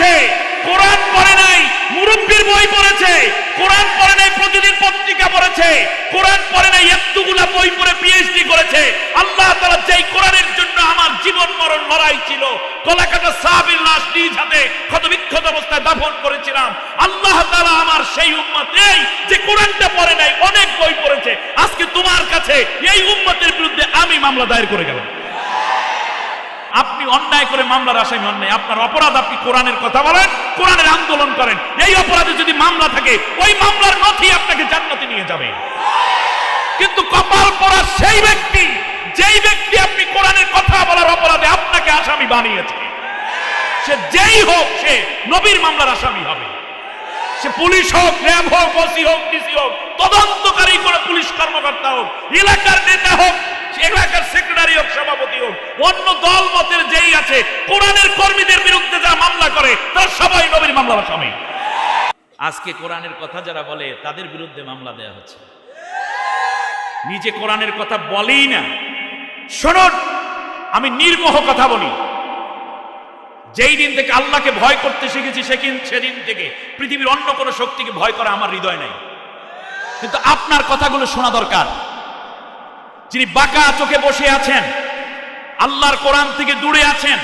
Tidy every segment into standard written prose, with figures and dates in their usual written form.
পড়েছে, কোরআন পড়ে নাই, মুরব্বির বই পড়েছে, কোরআন পড়ে নাই, প্রতিদিন পত্রিকা পড়েছে, কোরআন পড়ে নাই, এতগুলা বই পড়ে পিএইচডি করেছে। আল্লাহ তাআলা যেই কোরআনের জন্য আমার জীবন মরণ লড়াই ছিল, কলাকাটা সাহাবীর লাশ নিজ হাতে ক্ষতবিক্ষত অবস্থায় দাফন করেছিলাম, আল্লাহ তাআলা আমার সেই উম্মত এই যে কোরআনটা পড়ে নাই, অনেক বই পড়েছে, আজকে তোমার কাছে এই উম্মতের বিরুদ্ধে আমি মামলা দায়ের করে গেলাম। আপনি অন্যায় করে মামলার আসামি হন নাই, আপনার অপরাধ আপনি কোরআনের কথা বলেন, কোরআনের আন্দোলন করেন। এই অপরাধে যদি মামলা থাকে, ওই মামলার নথি আপনাকে জান্নাতে নিয়ে যাবে। কিন্তু কপাল পড়া সেই ব্যক্তি, যেই ব্যক্তি আপনি কোরআনের কথা বলার অপরাধে আপনাকে আসামি বানিয়েছে, সে যেই হোক সে নবীর মামলার আসামি হবে। সে পুলিশ হোক, র্যাব হোক, ওসি হোক, ডিসি হোক, তদন্তকারী কোন পুলিশ কর্মকর্তা হোক, এলাকার নেতা হোক, এলাকার সেক্রেটারি হোক, সভাপতি হোক, অন্য দল মতের যেই আছে, কোরআনের কর্মীদের বিরুদ্ধে যা মামলা করে তারা সবাই নবীর মামলার আসামি। আজকে কোরআনের কথা যারা বলে তাদের বিরুদ্ধে মামলা দেয়া হচ্ছে, নিজে কোরআনের কথা বলেই না। শুনুন, আমি নির্মোহ কথা বলি, যেই দিন থেকে আল্লাহকে ভয় করতে শিখেছি সেদিন থেকে পৃথিবীর অন্য কোনো শক্তিকে ভয় করা আমার হৃদয় নাই। কিন্তু আপনার কথাগুলো শোনা দরকার। যিনি বাঁকা চোখে বসে আছেন, আল্লাহর কোরআন থেকে দূরে আছেন,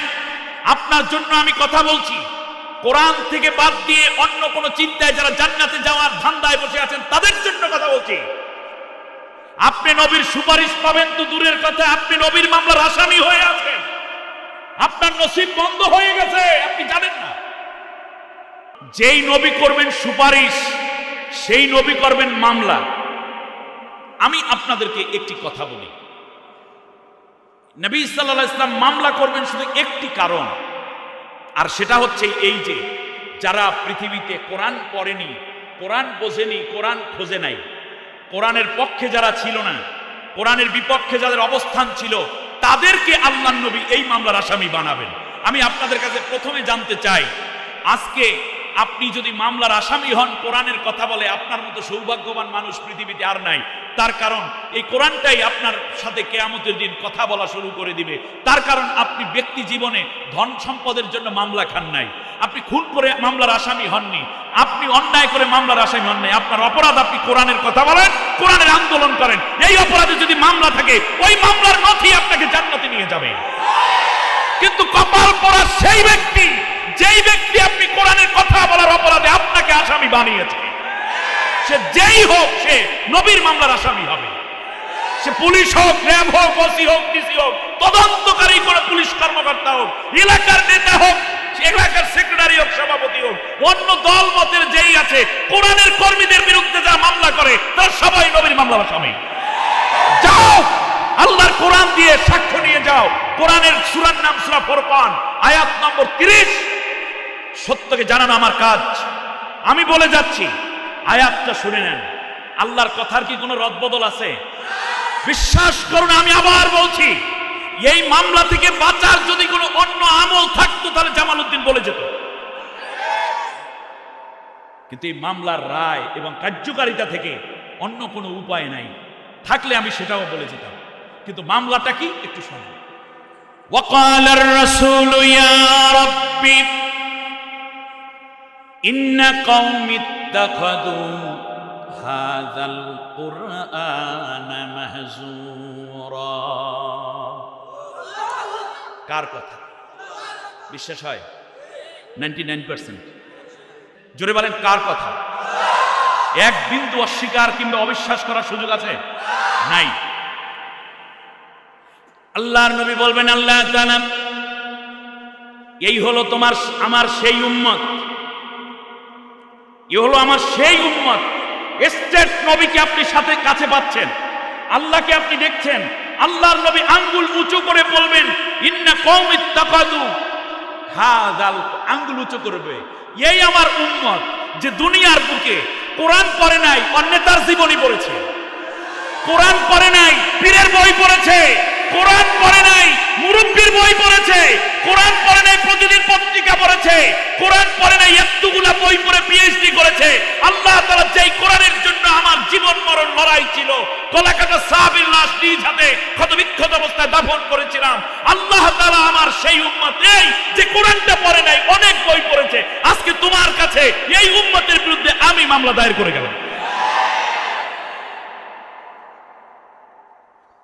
আপনার জন্য আমি কথা বলছি। কোরআন থেকে বাদ দিয়ে অন্য কোনো চিন্তায় যারা জান্নাতে যাওয়ার ধান্দায় বসে আছেন, তাদের জন্য কথা বলছি। আপনি নবীর সুপারিশ পাবেন তো দূরের কথা, আপনি নবীর মামলার আসামি হয়ে আছেন, আপনার নসিব বন্ধ হয়ে গেছে, আপনি জানেন না। যেই নবী করবেন সুপারিশ, সেই নবী করবেন মামলা। আমি আপনাদেরকে একটি কথা বলি, নবী সাল্লাল্লাহু আলাইহি ওয়াসাল্লাম মামলা করবেন শুধু একটি কারণ, আর সেটা হচ্ছে এই যে যারা পৃথিবীতে কোরআন পড়েনি, কোরআন বোঝেনি, কোরআন খোঁজে নাই, কোরআনের পক্ষে যারা ছিল না, কোরআনের বিপক্ষে যাদের অবস্থান ছিল, তাদেরকে আল্লাহর নবী এই মামলার আসামি বানাবেন। আমি আপনাদের কাছে প্রথমে জানতে চাই, আজকে আপনি যদি মামলার আসামি হন, কোরআনের কথা বলে, আপনার মতো সৌভাগ্যবান মানুষ পৃথিবীতে আর নাই। তার কারণ এই কোরআনটাই আপনার সাথে কিয়ামতের দিন কথা বলা শুরু করে দিবে। তার কারণ আপনি ব্যক্তি জীবনে ধন সম্পদের জন্য মামলা খান নাই, আপনি খুন করে মামলার আসামি হননি, আপনি অন্যায় করে মামলার আসামি হন নাই। আপনার অপরাধ আপনি কোরআনের কথা বলেন, কোরআনের আন্দোলন করেন। এই অপরাধে যদি মামলা থাকে, ওই মামলার নথি আপনাকে জান্নাতে নিয়ে যাবে। কিন্তু কপাল পড়া সেই ব্যক্তি, যেই ব্যক্তি আপনি কোরআনের কথা বলার অপরাধে আপনাকে আসামি বানিয়েছে, সে যেই হোক সে নবীর মামলার আসামি হবে। সে পুলিশ হোক, র্যাব হোক, ওসি হোক, ডিসি হোক, তদন্তকারী কোন পুলিশ কর্মকর্তা হোক, এলাকার নেতা হোক, এলাকার সেক্রেটারি হোক, সভাপতি হোক, অন্য দল মতের যেই আছে, কোরআনের কর্মীদের বিরুদ্ধে যা মামলা করে তারা সবাই নবীর মামলার আসামি। যাও, আল্লাহর কোরআন দিয়ে সাক্ষ্য নিয়ে যাও। কোরআনের সূরার নাম সূরা ফুরকান, আয়াত নম্বর 30। সত্যকে জানানো আমার কাজ, আমি বলে যাচ্ছি, আয়াতটা শুনে নেন। আল্লাহর কথার কি কোনো রদবদল আছে? বিশ্বাস করুন, আমি আবার বলছি, এই মামলা থেকে বাঁচার যদি কোনো অন্য আমল থাকতো তাহলে জামালউদ্দিন বলে যেত। কিন্তু এই মামলার রায় এবং কার্যকারিতা থেকে অন্য কোনো উপায় নাই, থাকলে আমি সেটাও বলে যেতাম। কিন্তু মামলাটা কি একটু শুনুন। ওয়াকালার রাসূলু ইয়া রাব্বি ইন্না কওমি ইত্তাখাযু হাযাল কুরআনা মাহজুরা। কার কথা? বিশ্বাস হয়? 99%। জোরে বলেন, কার কথা? এক বিন্দু অস্বীকার কিংবা অবিশ্বাস করার সুযোগ আছে? নাই। আল্লাহর নবী বলবেন, আল্লাহ তাআলা, এই হলো তোমার আমার সেই উম্মত, এই হলো আমার সেই উম্মত। স্টেট নবীকে আপনি সাথে কাছে পাচ্ছেন, আল্লাহকে আপনি দেখছেন। আল্লাহর নবী আঙ্গুল উঁচু করে বলবেন, ইন্না কওমি ইত্তাখাযু হাযাল, আঙ্গুল উঁচু করবে, এই আমার উম্মত যে দুনিয়ার বুকে কোরআন পড়ে নাই, অন্যতার জীবনী পড়েছে, কোরআন পড়ে নাই, পীরের বই পড়েছে, কোরআন পড়ে নাই, মুরব্বির বই পড়েছে, কোরআন পড়ে নাই, প্রতিদিন পত্রিকা পড়েছে, কোরআন পড়ে নাই, এতগুলা বই পড়ে পিএইচডি করেছে। আল্লাহ তাআলা যেই কোরআনের জন্য আমার জীবন মরণ লড়াই ছিল, কলাকাটা সাহাবীর লাশ নিজ হাতে ক্ষতবিক্ষত অবস্থায় দাফন করেছিলাম, আল্লাহ তাআলা আমার সেই উম্মত এই যে কোরআনটা পড়ে নাই, অনেক বই পড়েছে, করেছে, আজকে তোমার কাছে এই উম্মতের বিরুদ্ধে আমি মামলা দায়ের করে গেলাম।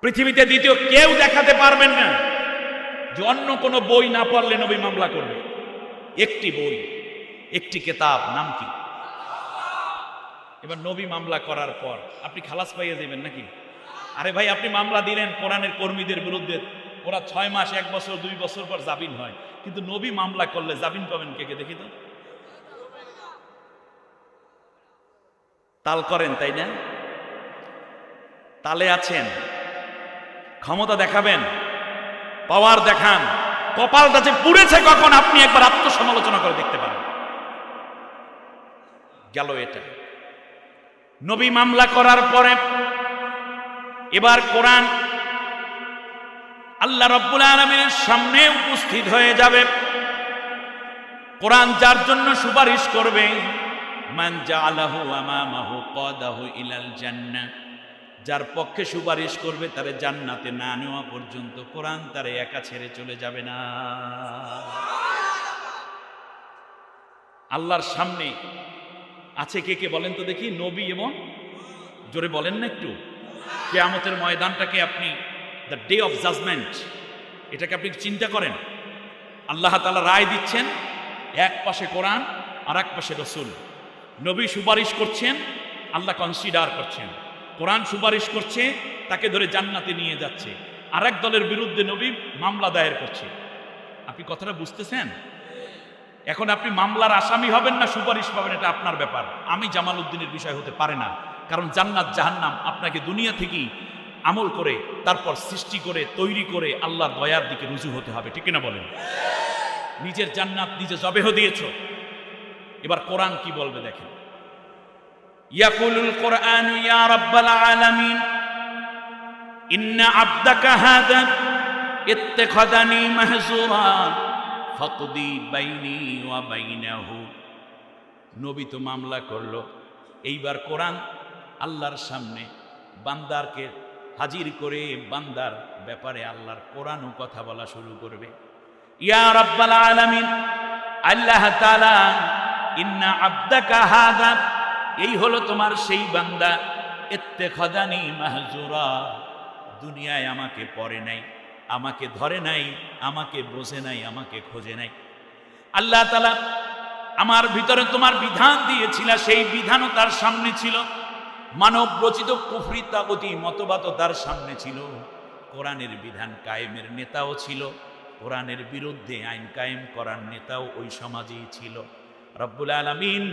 পৃথিবীতে দ্বিতীয় কেউ দেখাতে পারবেন না যে অন্য কোনো বই না পড়লে নবী মামলা করবে। একটি বই, একটি কিতাব, নাম কি? এবার নবী মামলা করার পর আপনি খালাস পাইয়ে দেবেন নাকি? আরে ভাই, আপনি মামলা দিলেন কোরআনের কর্মীদের বিরুদ্ধে, ওরা 6 মাস, 1 বছর, 2 বছর পর জামিন হয়, কিন্তু নবী মামলা করলে জামিন পাবেন কে কে দেখি তো? তাল করেন, তাই না? তালে আছেন, ক্ষমতা দেখাবেন, পাওয়ার দেখান, কপালটা যে পুড়েছে কখন আপনি একবার আত্মসমালোচনা করে দেখতে পারেন। গেল এটা। নবী মামলা করার পরে এবার কোরআন আল্লাহ রাব্বুল আলামিনের সামনে উপস্থিত হয়ে যাবে। কোরআন যার জন্য সুপারিশ করবে, মান জাআলাহু আমামাহু কাদাহু ইলাল জান্নাহ, যার পক্ষে সুপারিশ করবে তারে জান্নাতে না নেওয়া পর্যন্ত কোরআন তারে একা ছেড়ে চলে যাবে না। আল্লাহর সামনে আছে কে কে বলেন তো দেখি? নবী এবং, জোরে বলেন না একটু, কিয়ামতের ময়দানটাকে আপনি, দ্য ডে অফ জাজমেন্ট, এটাকে আপনি চিন্তা করেন। আল্লাহ তাআলা রায় দিচ্ছেন, এক পাশে কোরআন আর এক পাশে রাসূল। নবী সুপারিশ করছেন, আল্লাহ কনসিডার করছেন। কোরআন সুপারিশ করছে, তাকে ধরে জান্নাতে নিয়ে যাচ্ছে। আরেক দলের বিরুদ্ধে নবী মামলা দায়ের করছে। আপনি কথাটা বুঝতেছেন? এখন আপনি মামলার আসামি হবেন না সুপারিশ পাবেন, এটা আপনার ব্যাপার। আমি জামাল উদ্দিনের বিষয় হতে পারে না, কারণ জান্নাত জাহান্নাম আপনাকে দুনিয়া থেকেই আমল করে, তারপর সৃষ্টি করে, তৈরি করে আল্লাহর দয়ার দিকে রুজু হতে হবে, ঠিক না বলেন? নিজের জান্নাত নিজে জবেহ দিয়েছো। এবার কোরআন কি বলবে দেখেন। ইয়াকুলুল কোরআন ইয়া রাব্বাল আলামিন ইন্না আবদাকা হাযা ইত্তাখাযানি মাহজুরা ফাকদি বাইনি ওয়া বাইনাহু। নবী তো মামলা করলো, এইবার কোরআন আল্লাহর সামনে বান্দারকে হাজির করে বান্দার ব্যাপারে আল্লাহর কোরআনও কথা বলা শুরু করবে। ইয়া রাব্বাল আলামিন, আল্লাহ তাআলা, ইন্না আবদাকা হাযা, এই হলো তোমার সেই বান্দা, ইত্তাখাযানি মাহজুরা, দুনিয়ায় আমাকে পড়ে নাই, আমাকে ধরে নাই, আমাকে বোঝে নাই, আমাকে খোঁজে নাই। আল্লাহ তাআলা আমার ভিতরে তোমার বিধান দিয়েছিলা, সেই বিধানও তার সামনে ছিল। মানব রচিত কুফরি তাগুতি মতবাদও তার সামনে ছিল। কোরআনের বিধান কায়েমের নেতাও ছিল, কোরআনের বিরুদ্ধে আইন কায়েম করার নেতাও ওই সমাজেই ছিল। রব্বুল আলামিন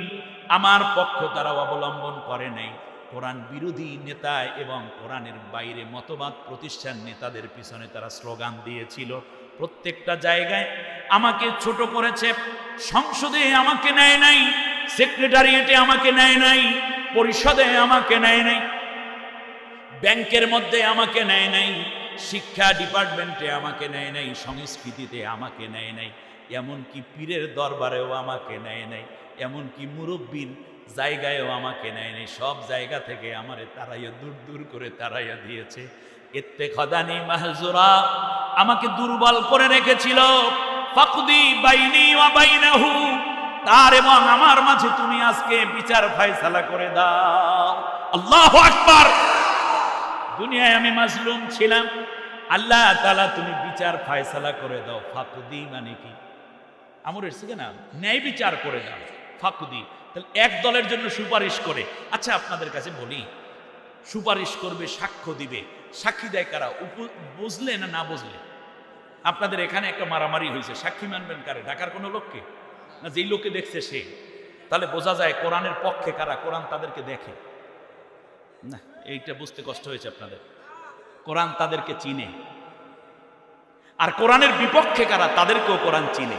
আমার পক্ষ তারা অবলম্বন করে নাই, কোরআন বিরোধী নেতা এবং কোরআনের বাইরে মতবাদ প্রতিষ্ঠান নেতাদের পিছনে তারা স্লোগান দিয়েছিল। প্রত্যেকটা জায়গায় আমাকে ছোট করেছে। সংসদে আমাকে নেয় নাই, সেক্রেটারিয়েটে আমাকে নেয় নাই, পরিষদে আমাকে নেয় নাই, ব্যাংকের মধ্যে আমাকে নেয় নাই, শিক্ষা ডিপার্টমেন্টে আমাকে নেয় নাই, সংস্কৃতিতে আমাকে নেয় নাই, এমনকি পীরের দরবারেও আমাকে নেয় নাই, এমনকি মুরব্বীর জায়গায়ও আমাকে নেয় নাই। সব জায়গা থেকে আমারে তারাইয়া দূর দূর করে তারাইয়া দিয়েছে। ইত্তাখাযানি মাহজুরা, আমাকে দুর্বল করে রেখেছিল। ফাকদি বাইনি ওয়া বাইনাহু, তার এবং আমার মাঝে তুমি আজকে বিচার ফয়সালা করে দাও। আল্লাহু আকবার। দুনিয়ায় আমি মাজলুম ছিলাম, আল্লাহ তাআলা তুমি বিচার ফয়সালা করে দাও। ফাকদি মানে কি? আমার এসে না, ন্যায় বিচার করে দাও। ফাকদি, তাহলে এক দলের জন্য সুপারিশ করে। আচ্ছা আপনাদের কাছে বলি, সুপারিশ করবে, সাক্ষ্য দিবে, সাক্ষী দেয় কারা? বুঝলে না না বুঝলে? আপনাদের এখানে একটা মারামারি হয়েছে, সাক্ষী মানবেন কারে? ঢাকার কোনো লোককে না, যেই লোকে দেখছে সে? তাহলে বোঝা যায় কোরআনের পক্ষে কারা, কোরআন তাদেরকে দেখে না। এইটা বুঝতে কষ্ট হয়েছে আপনাদের। কোরআন তাদেরকে চিনে। আর কোরআনের বিপক্ষে কারা, তাদেরকেও কোরআন চিনে।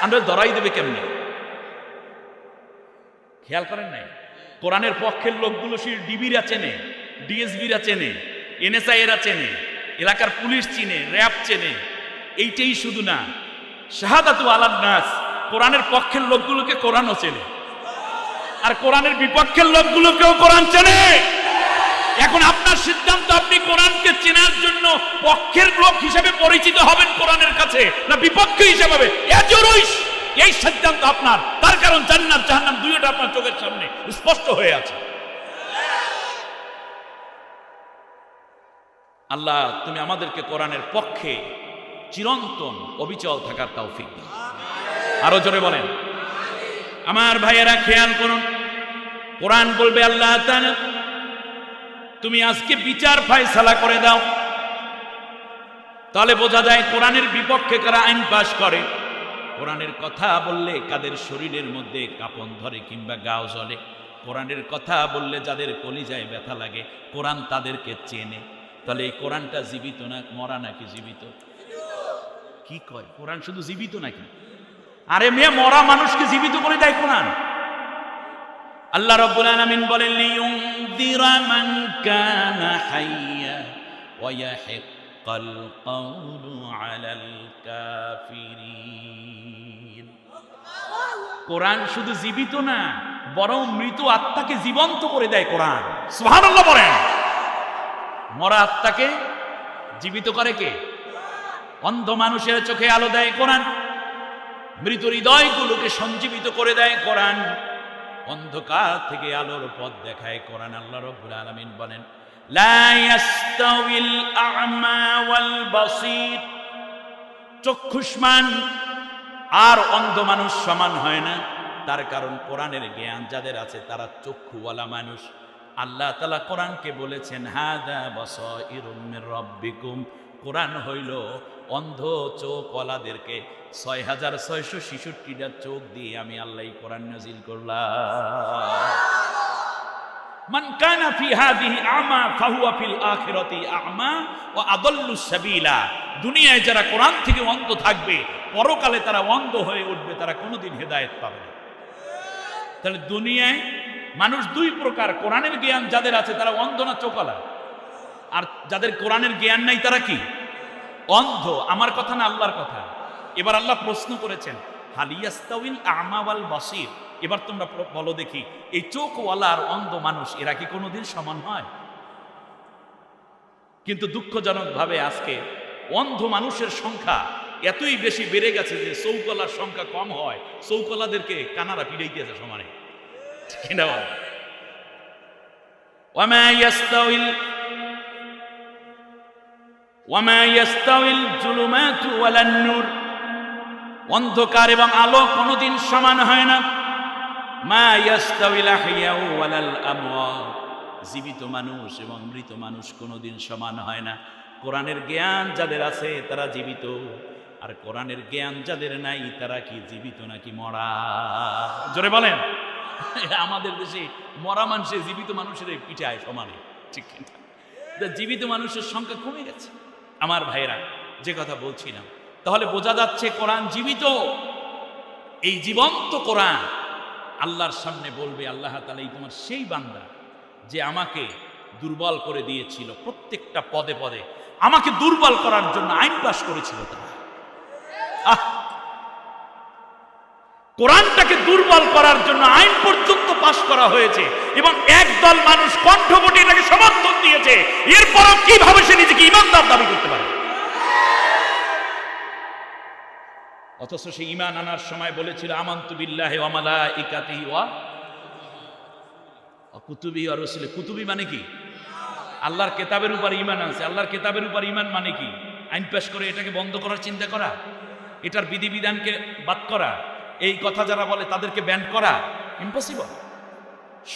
আমরা ধরাই দেবে কেমনে? খেয়াল করেন নাই? কোরআনের পক্ষের লোকগুলো সে ডিবিরা চেনে, ডিএসবিরা চেনে, এনএসআই এরা চেনে, এলাকার পুলিশ চিনে, র্যাব চেনে। এইটাই শুধু না, শাহাদাতু আলান নাস, কোরআনের পক্ষের লোকগুলোকে কোরআনও চেনে, আর কোরআনের বিপক্ষের লোকগুলোকেও কোরআন চেনে। এখন আপনার সিদ্ধান্ত, আপনি কোরআনকে চেনার জন্য পক্ষের লোক হিসেবে পরিচিত হবেন কোরআনের কাছে, না বিপক্ষ হিসেবে হবে? এই সিদ্ধান্ত আপনার। তার কারণ জান্নাত জাহান্নাম দুইটা আপনার চোখের সামনে স্পষ্ট হয়ে আছে। আল্লাহ তুমি আমাদেরকে কোরআনের পক্ষে চিরন্তন অবিচল থাকার তৌফিক দাও। আরো জোরে বলেন। আমার ভাইয়েরা খেয়াল করুন, কোরআন বলবে আল্লাহ তাআলা তুমি আজকে বিচার ফয়সালা করে দাও। তাহলে বোঝা যায় কোরআনের বিপক্ষে কারা আইন পাশ করে। কোরআনের কথা বললে কাদের শরীরের মধ্যে কাঁপন ধরে কিংবা গাও জ্বলে, কোরআনের কথা বললে যাদের কলিজায় ব্যথা লাগে, কোরআন তাদেরকে চেনে। তাহলে এই কোরআনটা জীবিত না মরা নাকি জীবিত? কি কয় কোরআন শুধু জীবিত নাকি? আরে মেয়ে মরা মানুষকে জীবিত করে দেয় কোরআন। আল্লাহ রাব্বুল আলামিন বলেন লিয়ুনযিরা মান কানা হাইয়া ওয়া ইয়াহিক্কাল কাওলু আলাল কাফিরিন। কোরআন শুধু জীবিত না, বরং মৃত আত্মাকে জীবন্ত করে দেয় কোরআন। সুবহানাল্লাহ বলেন। মরা আত্মাকে জীবিত করে কে? অন্ধ মানুষের চোখে আলো দেয় কোরআন, মৃত হৃদয়গুলোকে সঞ্জীবিত করে দেয় কোরআন, অন্ধকার থেকে আলোর পথ দেখায় কোরআন। আল্লাহ রাব্বুল আলামিন বলেন লা ইয়াস্তাউইল আ'মা ওয়াল বাসীর। চক্ষুষ্মান আর অন্ধ মানুষ সমান হয় না। তার কারণ কোরআনের জ্ঞান যাদের আছে তারা চক্ষুওয়ালা মানুষ। আল্লাহ তাআলা কোরআনকে বলেছেন হাযা বাসাইরুম মির রাব্বিকুম। কোরআন হইল অন্ধ চোখওয়ালাদেরকে ৬৬৬৬টা চোখ দিয়ে আমি আল্লাহ কোরআন নাজিল করলাম। মান কানা ফি হাযিহি আমা ফাহুয়া ফিল আখিরাতি আমা ওয়া আদাল্লুস সাবিলা। দুনিয়ায় যারা কোরআন থেকে অন্ধ থাকবে, পরকালে তারা অন্ধ হয়ে উঠবে, তারা কোনোদিন হেদায়েত পাবে না। তাহলে দুনিয়ায় মানুষ দুই প্রকার, কোরআনের জ্ঞান যাদের আছে তারা অন্ধ না চোখওয়ালা, আর যাদের কোরআনের জ্ঞান নাই তারা কি? অন্ধ। আমার কথা না আল্লাহর কথা। এবার আল্লাহ প্রশ্ন করেছেন হাল ইয়াস্তাউইল আ'মা ওয়াল বাসীর। এবার তোমরা বলো দেখি, এই চোখওয়ালা আর অন্ধ মানুষ এরা কি কোনোদিন সমান হয়? কিন্তু দুঃখজনকভাবে আজকে অন্ধ মানুষের সংখ্যা এতই বেশি বেড়ে গেছে যে চৌকলার সংখ্যা কম হয়, চৌকলাদেরকে কানারা পিড়াইতেছে সমানে। কিনা বল? ওয়ামা ইয়াস্তাউইল যুলুমাতু ওয়ালান নূর। অন্ধকার এবং আলো কোনোদিন সমান হয় না। মা ইয়াস্তাউইল আহইয়াউ ওয়ালাল আমওয়াত। জীবিত মানুষ এবং মৃত মানুষ কোনোদিন সমান হয় না। কোরআনের জ্ঞান যাদের আছে তারা জীবিত, আর কোরআনের জ্ঞান যাদের নাই তারা কি জীবিত নাকি মরা? জোরে বলেন। আমাদের দেশে মরা মানুষের জীবিত মানুষের পিঠায় সমানে, ঠিক কিনা? জীবিত মানুষের সংখ্যা কমে গেছে। আমার ভাইরা, যে কথা বলছিলাম, তাহলে বোঝা যাচ্ছে কোরআন জীবিত। এই জীবন্ত কোরআন আল্লাহর সামনে বলবে আল্লাহ তাআলা এই তোমার সেই বান্দা যে আমাকে দুর্বল করে দিয়েছিল, প্রত্যেকটা পদে পদে আমাকে দুর্বল করার জন্য আইন পাশ করেছিল তারা। কোরআনটাকে দুর্বল করার জন্য আইন পর্যন্ত পাশ করা হয়েছে এবং একদল মানুষ কণ্ঠবটে এটাকে সমর্থন দিয়েছে। এরপরও কিভাবে সে নিজেকে ঈমানদার দাবি করতে পারে? অথচ সে ঈমান আনার সময় বলেছিল আমানতু বিল্লাহি ওয়া মালাইকাতিহি ওয়া কুতুবিহি ওয়া রাসূলিহি। কুতুবি মানে কি? আল্লাহর কিতাবের উপর ঈমান আছে। আল্লাহর কিতাবের উপর ঈমান মানে কি? আইন পাশ করে এটাকে বন্ধ করার চিন্তা করা, এটার বিধিবিধানকে বাদ করা, এই কথা যারা বলে তাদেরকে ব্যান করা ইম্পসিবল।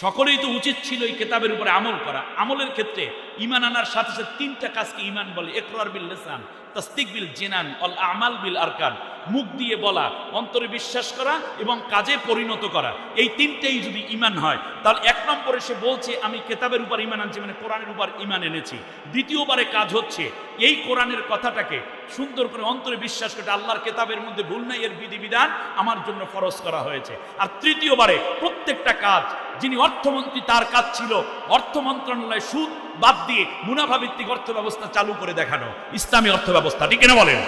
সকলেই তো উচিত ছিল এই কিতাবের উপরে আমল করা। আমলের ক্ষেত্রে ঈমান আনার সাথে সাথে তিনটা কাজকে ঈমান বলে। ইকরার বিল লিসান, তাসদিক বিল জিনান, ওয়াল আমাল বিল আরকান। মুখ দিয়ে বলা, অন্তরে বিশ্বাস করা এবং কাজে পরিণত করা, এই তিনটেই যদি ঈমান হয় তাহলে এক নম্বরে সে বলছে আমি কিতাবের উপর ঈমান আনছি, মানে কোরআনের উপর ঈমান এনেছি। দ্বিতীয়বারে কাজ হচ্ছে এই কোরআনের কথাটাকে সুন্দর করে অন্তরে বিশ্বাস করে আল্লাহর কিতাবের মধ্যে ভুল নাই, এর বিধিবিধান আমার জন্য ফরজ করা হয়েছে। আর তৃতীয়বারে প্রত্যেকটা কাজ, যিনি অর্থমন্ত্রী তার কাজ ছিল অর্থ মন্ত্রণালয় সুদ বাদ দিয়ে মুনাফা ভিত্তিক অর্থ ব্যবস্থা চালু করে দেখানো, ইসলামী অর্থ ব্যবস্থা, ঠিক না বলেন?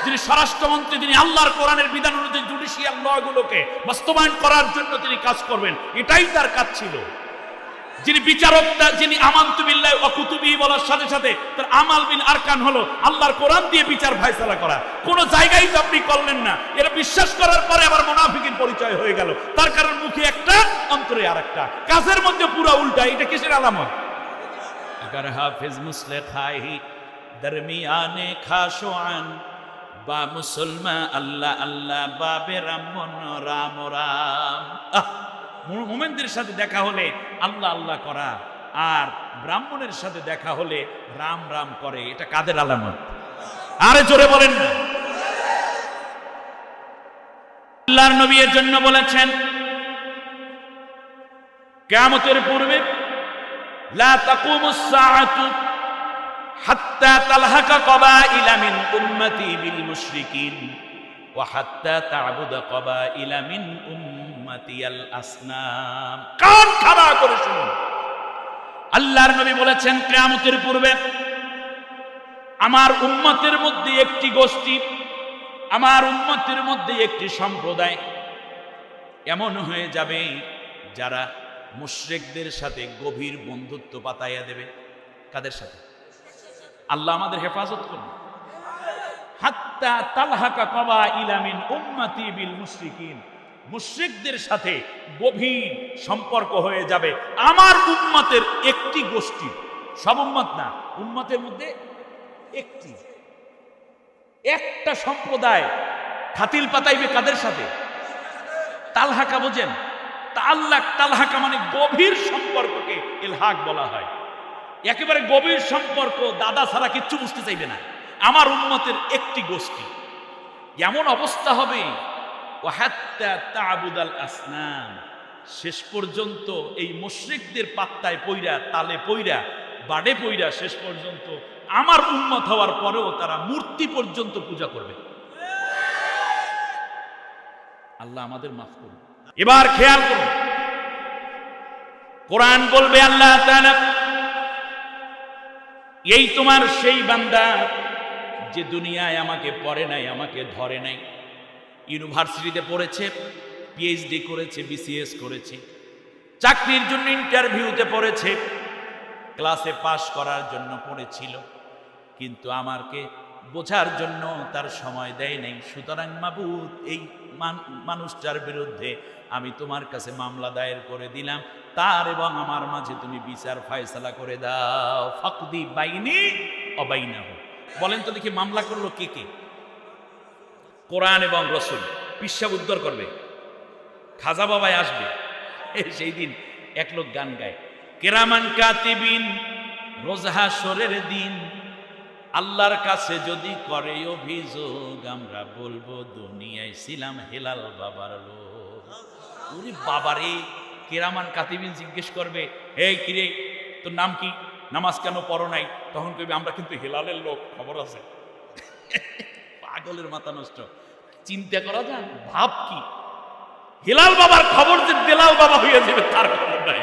যিনি স্বরাষ্ট্রমন্ত্রী তিনি আল্লাহর কোরআনের বিধান অনুযায়ী জুডিশিয়াল লগুলোকে বাস্তবায়ন করার জন্য তিনি কাজ করবেন, এটাই তার কাজ ছিল। যিনি বিচারকটা, যিনি আমানতু বিল্লাহি ওয়া কুতুবিহি বলার সাথে সাথে তার আমাল বিল আরকান হলো আল্লাহর কোরআন দিয়ে বিচার ফয়সালা করা। কোন জায়গায় তো আপনি করলেন না। এরা বিশ্বাস করার পরে আবার মুনাফিকের পরিচয় হয়ে গেল। তার কারণ মুখে একটা, অন্তরে আরেকটা, কাজের মধ্যে পুরো উল্টা। এটা কিসের আলামত? अगर हाफिज मुस्लिम खाही दरमियाने खाशोआन बा मुसलमान अल्लाह अल्लाह बाबे रामन राम राम। মুমিনদের সাথে দেখা হলে আল্লাহ আল্লাহ করা, আর ব্রাহ্মণের সাথে দেখা হলে রাম রাম করে। এটা কাদের আলামত? আরে জোরে বলেন না। আল্লাহর নবী এর জন্য বলেছেন কিয়ামতের পূর্বে লা তাকুমুস সাআতু হাত্তা তালহাকা কবাইলা মিন উম্মতি বিল মুশরিকিন ওয়া হাত্তা তা'বুদা কবাইলা মিন উম্মতি আল আসনাম। কান খাড়া করে শুনুন, আল্লাহর নবী বলেছেন কিয়ামতের পূর্বে আমার উম্মতের মধ্যে একটি গোষ্ঠী, আমার উম্মতের মধ্যে একটি সম্প্রদায় এমন হয়ে যাবে যারা মুশরিকদের সাথে গভীর বন্ধুত্ব পাতাইয়া দেবে। কাদের সাথে? আল্লাহ আমাদের হেফাজত করুন। হাত্তা তালহাকা কবাইলা মিন উম্মতি বিল মুশরিকিন, মুশরিকদের সাথে গভীর সম্পর্ক হয়ে যাবে আমার উম্মতের একটি গোষ্ঠী। সব উম্মত না, উম্মতের মধ্যে একটি, একটা সম্প্রদায় খাতিল পাতাইবে কাদের সাথে? তালহাকা বোঝেন? তালহাকা মানে গভীর সম্পর্ককে ইলহাক বলা হয়। একেবারে গভীর সম্পর্ক, দাদা ছাড়া কিচ্ছু বুঝতে চাইবে না। আমার উম্মতের একটি গোষ্ঠী এমন অবস্থা হবে ওয়া হাত্তা তা'বুদাল আসনাম, শেষ পর্যন্ত এই মুশরিকদের পাত্তায় পইরা, তালে পইরা, বাড়ে পইরা শেষ পর্যন্ত আমার উম্মত হওয়ার পরেও তারা মূর্তি পর্যন্ত পূজা করবে। আল্লাহ আমাদের মাফ করুন। এবার খেয়াল করুন, কোরআন বলবে আল্লাহ তাআলা এই তোমার সেই বান্দা যে দুনিয়ায় আমাকে পড়ে নাই, আমাকে ধরে নাই, ইউনিভার্সিটিতে পড়েছে, পিএইচডি করেছে, বিসিএস করেছে, চাকরির জন্য ইন্টারভিউতে পড়েছে, ক্লাসে পাস করার জন্য পড়েছিল, কিন্তু আমাকে বোঝার জন্য তার সময় দেয় নাই। সুতরাং মাবুদ, এই মানুষটার বিরুদ্ধে আমি তোমার কাছে মামলা দায়ের করে দিলাম, তার এবং আমার মাঝে তুমি বিচার ফয়সালা করে দাও। ফাকদি বাইনি ওয়া বাইনাহু। বলেন তো দেখি মামলা করলো কে কে? কোরআন এবং রাসূল। পিশাব উদ্ধার করবে, খাজা বাবাই আসবে। সেই দিন এক লোক গান গায়, কিরামান কাতিবিন, রোজ হাশরের দিন আল্লাহর কাছে যদি করে অভিযোগ, আমরা বলবো দুনিয়ায় ছিলাম হেলাল বাবার লোক। ওরে বাবারে, কিরামান কাতিবিন জিজ্ঞেস করবে, এই কিরে তোর নাম কি, নামাজ কেন পড়ো নাই? তখন কইবে আমরা কিন্তু হেলালের লোক, খবর আছে। পাগলের মাথা নষ্ট। চিন্তা করা যায়, ভাব কি হেলাল বাবার খবর যে বেলাল বাবা হয়ে যাবে তার খবর নাই।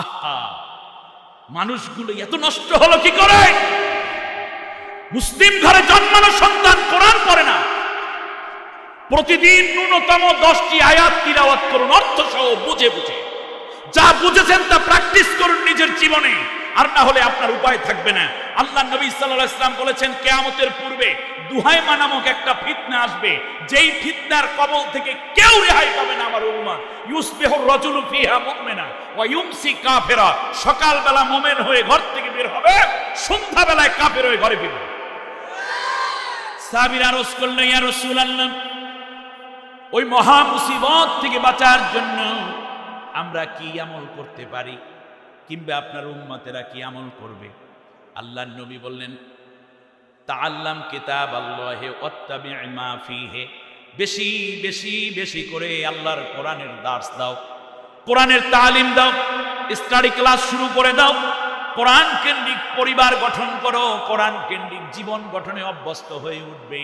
আহা, মানুষগুলো এত নষ্ট হলো কি করে? মুসলিম ঘরে জন্মানো সন্তান কোরআন পড়ে না। প্রতিদিন ন্যূনতম 10টি আয়াত তিলাওয়াত করুন, অর্থ সহ বুঝে বুঝে। যা বুঝেছেন তা প্র্যাকটিস করুন নিজের জীবনে, আর না হলে আপনার উপায় থাকবে না। আল্লাহ নবী সাল্লাল্লাহু আলাইহি ওয়াসাল্লাম বলেছেন কিয়ামতের পূর্বে দুহাইমা নামক একটা ফিতনা আসবে, যেই ফিতনার কবল থেকে কেউ রেহাই পাবে না আমার উম্মত। ইউসবিহুর রাজুলু ফিহা মুমিনা ওয়া ইউমসি কাফিরা। সকালবেলা মুমিন হয়ে ঘর থেকে বের হবে, সন্ধ্যাবেলায় কাফের হয়ে ঘরে ফিরবে। সাহাবীরা আরজ করলেন, ইয়া রাসূলুল্লাহ, ওই মহা মুসিবত থেকে বাঁচার জন্য আমরা কি আমল করতে পারি, কিংবা আপনার উম্মতেরা কি আমল করবে? আল্লাহর নবী বললেন, তাআল্লাম কিতাব আল্লাহি ওয়াত্তাবি' মা ফীহি। বেশি বেশি বেশি করে আল্লাহর কোরআনের দার্স দাও, কোরআনের তালিম দাও, স্টাডি ক্লাস শুরু করে দাও। কোরআন কেন্দ্রিক পরিবার গঠন করো, কোরআন কেন্দ্রিক জীবন গঠনে অভ্যস্ত হয়ে উঠবে।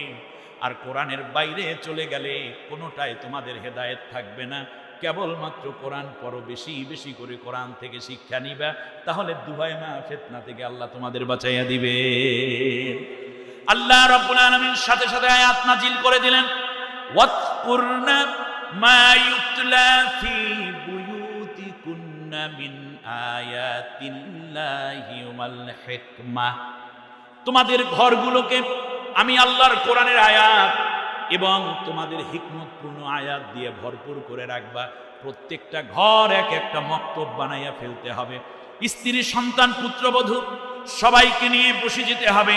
আর কোরআনের বাইরে চলে গেলে কোনোটাই তোমাদের হেদায়েত থাকবে না। কেবলমাত্র কোরআন পড়ো, বেশি বেশি করে কোরআন থেকে শিক্ষা নিবা, তাহলে দুহাইমা ফিতনা থেকে আল্লাহ তোমাদের বাঁচাইয়া দিবে। আল্লাহ রাব্বুল আলামিন সাথে সাথে আয়াত নাজিল করে দিলেন, ওয়াজকুরনা মা ইউতলা ফি বুয়ুতিকুন্না মিন আয়াতিল্লাহি ওয়াল হিকমা, তোমাদের ঘরগুলোকে আমি আল্লাহর কোরআনের আয়াত এবং তোমাদের হিকমতপূর্ণ আয়াত দিয়ে ভরপুর করে রাখবা। প্রত্যেকটা ঘর এক একটা মক্তব বানাইয়া ফেলতে হবে। স্ত্রী, সন্তান, পুত্রবধূ সবাইকে নিয়ে বসে যেতে হবে।